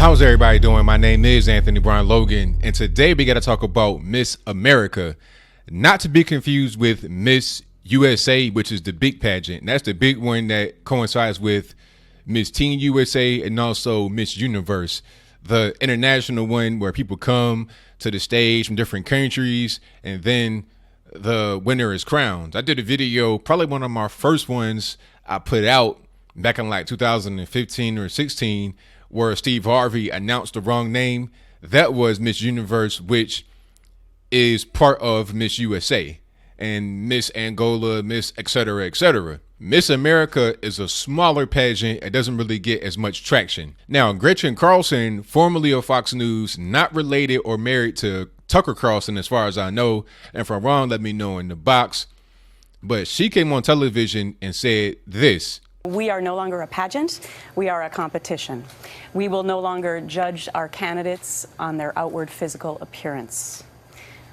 How's everybody doing? My name is Anthony Brian Logan, and today we got to talk about Miss America, not to be confused with Miss USA, which is the big pageant. And that's the big one that coincides with Miss Teen USA and also Miss Universe, the international one where people come to the stage from different countries and then the winner is crowned. I did a video, probably one of my first ones I put out back in like 2015 or 16, where Steve Harvey announced the wrong name. That was Miss Universe, which is part of Miss USA and Miss Angola, Miss et cetera, et cetera. Miss America is a smaller pageant. It doesn't really get as much traction. Now, Gretchen Carlson, formerly of Fox News, not related or married to Tucker Carlson, as far as I know, and if I'm wrong, let me know in the box. But she came on television and said this: we are no longer a pageant, we are a competition. We will no longer judge our candidates on their outward physical appearance.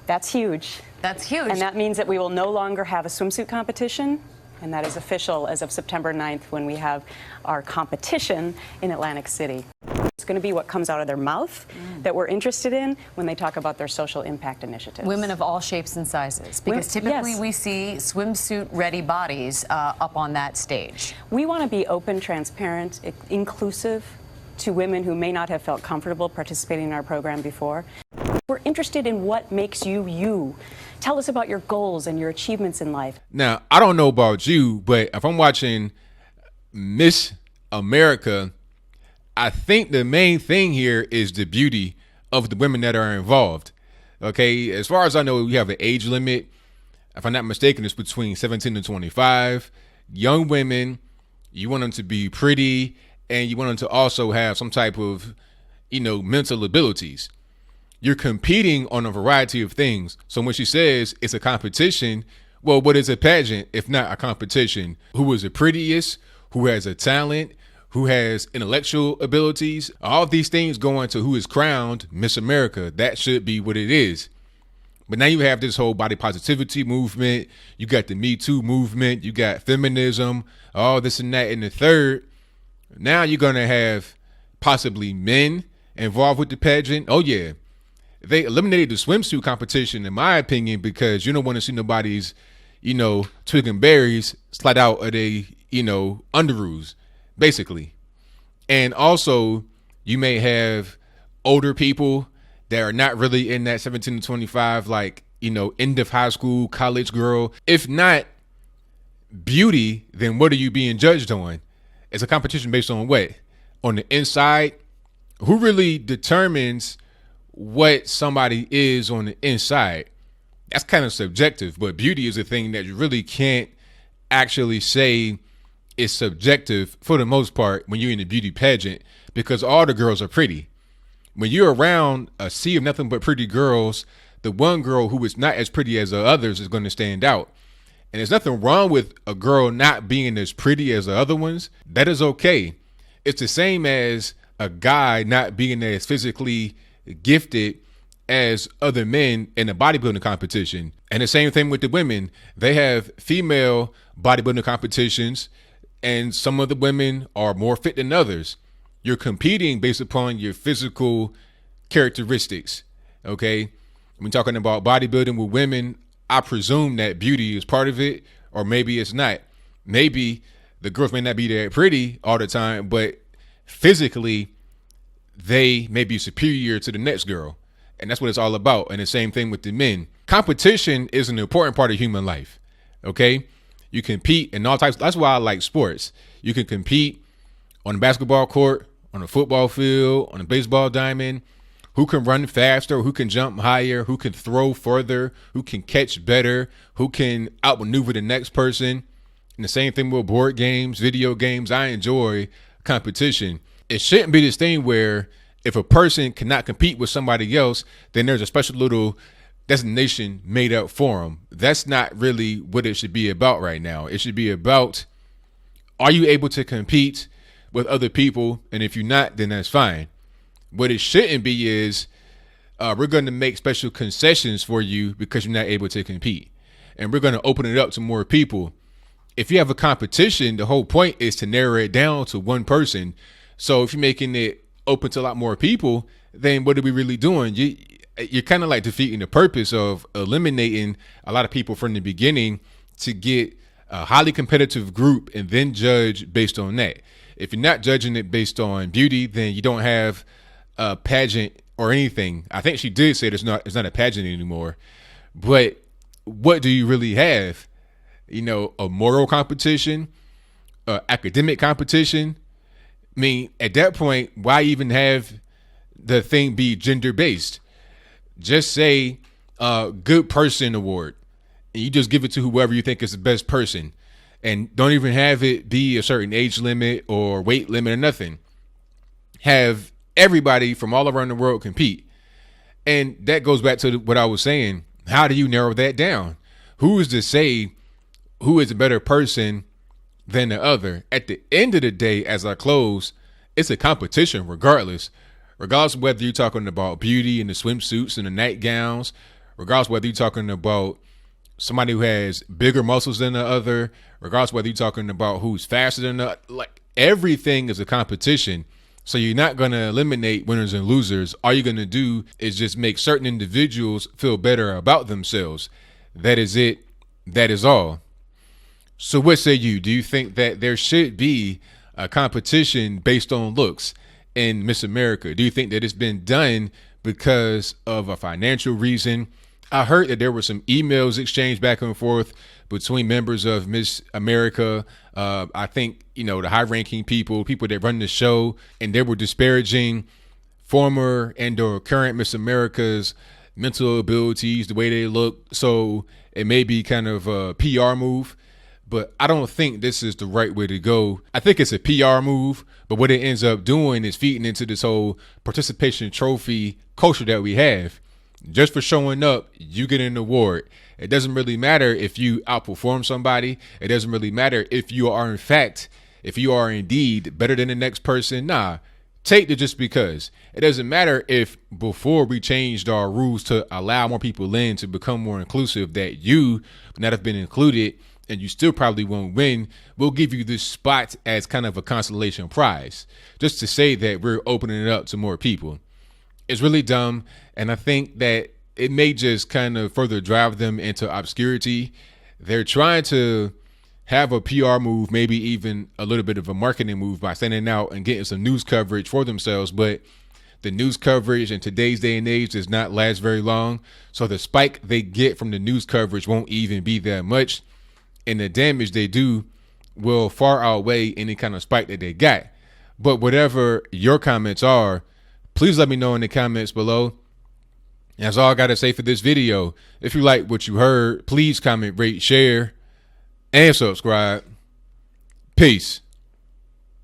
That's huge. That's huge. And that means that we will no longer have a swimsuit competition, and that is official as of September 9th when we have our competition in Atlantic City. It's going to be what comes out of their mouth that we're interested in when they talk about their social impact initiatives. Women of all shapes and sizes, because typically yes. we see swimsuit-ready bodies up on that stage. We want to be open, transparent, inclusive to women who may not have felt comfortable participating in our program before. We're interested in what makes you you. Tell us about your goals and your achievements in life. Now, I don't know about you, but if I'm watching Miss America, I think the main thing here is the beauty of the women that are involved. Okay, as far as I know, we have an age limit. If I'm not mistaken, it's between 17 and 25. Young women, you want them to be pretty, and you want them to also have some type of, mental abilities. You're competing on a variety of things. So when she says it's a competition, well, what is a pageant if not a competition? Who is the prettiest? Who has a talent? Who has intellectual abilities? All of these things go into who is crowned Miss America. That should be what it is. But now you have this whole body positivity movement. You got the Me Too movement. You got feminism, all this and that. And the third, now you're going to have possibly men involved with the pageant. Oh, yeah. They eliminated the swimsuit competition, in my opinion, because you don't want to see nobody's, twigging berries slide out of their, underoos, basically. And also, you may have older people that are not really in that 17 to 25, like, end of high school, college girl. If not beauty, then what are you being judged on? It's a competition based on what? On the inside? Who really determines what somebody is on the inside? That's kind of subjective, but beauty is a thing that you really can't actually say is subjective for the most part when you're in a beauty pageant, because all the girls are pretty. When you're around a sea of nothing but pretty girls, the one girl who is not as pretty as the others is going to stand out. And there's nothing wrong with a girl not being as pretty as the other ones. That is okay. It's the same as a guy not being as physically gifted as other men in a bodybuilding competition. And the same thing with the women. They have female bodybuilding competitions, and some of the women are more fit than others. You're competing based upon your physical characteristics. Okay, when talking about bodybuilding with women, I presume that beauty is part of it, or maybe it's not. Maybe the girls may not be that pretty all the time, but physically they may be superior to the next girl. And that's what it's all about. And the same thing with the men. Competition is an important part of human life. Okay, you compete in all types. That's why I like sports. You can compete on the basketball court, on a football field, on a baseball diamond. Who can run faster? Who can jump higher? Who can throw further? Who can catch better? Who can outmaneuver the next person? And the same thing with board games, video games. I enjoy competition. It shouldn't be this thing where if a person cannot compete with somebody else, then there's a special little designation made up for them. That's not really what it should be about right now. It should be about, are you able to compete with other people? And if you're not, then that's fine. What it shouldn't be is we're going to make special concessions for you because you're not able to compete. And we're going to open it up to more people. If you have a competition, the whole point is to narrow it down to one person. So if you're making it open to a lot more people, then what are we really doing? You're kind of like defeating the purpose of eliminating a lot of people from the beginning to get a highly competitive group and then judge based on that. If you're not judging it based on beauty, then you don't have a pageant or anything. I think she did say it's not a pageant anymore. But what do you really have? A moral competition, academic competition. I mean, at that point, why even have the thing be gender based? Just say good person award, and you just give it to whoever you think is the best person, and don't even have it be a certain age limit or weight limit or nothing. Have everybody from all around the world compete. And that goes back to what I was saying. How do you narrow that down? Who is to say who is a better person than the other? At the end of the day, as I close, it's a competition regardless of whether you're talking about beauty and the swimsuits and the nightgowns, regardless of whether you're talking about somebody who has bigger muscles than the other, regardless of whether you're talking about who's faster than the, like, everything is a competition. So you're not going to eliminate winners and losers. All you're going to do is just make certain individuals feel better about themselves. That is it. That is all. So what say you? Do you think that there should be a competition based on looks in Miss America? Do you think that it's been done because of a financial reason? I heard that there were some emails exchanged back and forth between members of Miss America. I think, the high-ranking people that run the show, and they were disparaging former and or current Miss America's mental abilities, the way they look. So it may be kind of a PR move, but I don't think this is the right way to go. I think it's a PR move, but what it ends up doing is feeding into this whole participation trophy culture that we have. Just for showing up, you get an award. It doesn't really matter if you outperform somebody. It doesn't really matter if you are indeed better than the next person. Nah, take the just because. It doesn't matter if before we changed our rules to allow more people in, to become more inclusive, that you would not have been included and you still probably won't win. We'll give you this spot as kind of a consolation prize, just to say that we're opening it up to more people. It's really dumb, and I think that it may just kind of further drive them into obscurity. They're trying to have a PR move, maybe even a little bit of a marketing move by standing out and getting some news coverage for themselves, but the news coverage in today's day and age does not last very long, so the spike they get from the news coverage won't even be that much, and the damage they do will far outweigh any kind of spike that they got. But whatever your comments are, please let me know in the comments below. That's all I got to say for this video. If you like what you heard, please comment, rate, share, and subscribe. Peace.